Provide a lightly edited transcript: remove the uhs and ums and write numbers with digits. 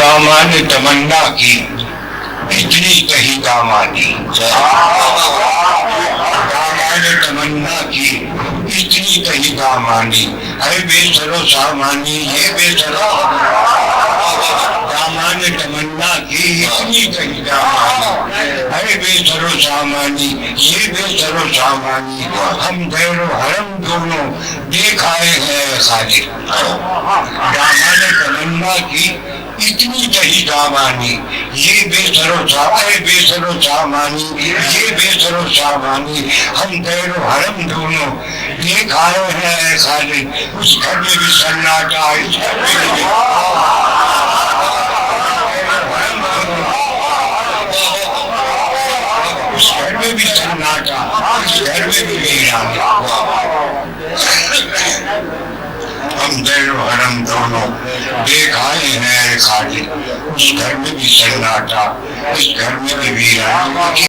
دامان تمنا کی اتنی کہی دامانی، دامان تمنا کی اتنی کہی دامانی، اے بے سر و سامانی یہ بے سرو، دامان تمنا کی اتنی کہی دامانی، اے بے سر و سامانی یہ بے سر و سامانی، ہم دیر و حرم دونوں دیکھ آئے ہیں خالد، دامان تمنا کی اتنی کہی دامانی، یہ بے سر و سامانی، بے سر و سامانی یہ بے سر و سامانی، ہم دیر و حرم دونوں دیکھ آئے ہیں خالد، اس گھر میں بھی سناٹا، اس گھر میں بھی اس گھر میں بھی سناٹا، اس گھر میں بھی ویرانی، ہم دیر و حرم دونوں دیکھ آئے ہیں خالد، اس گھر میں بھی سناٹا، اس گھر میں بھی ویرانی۔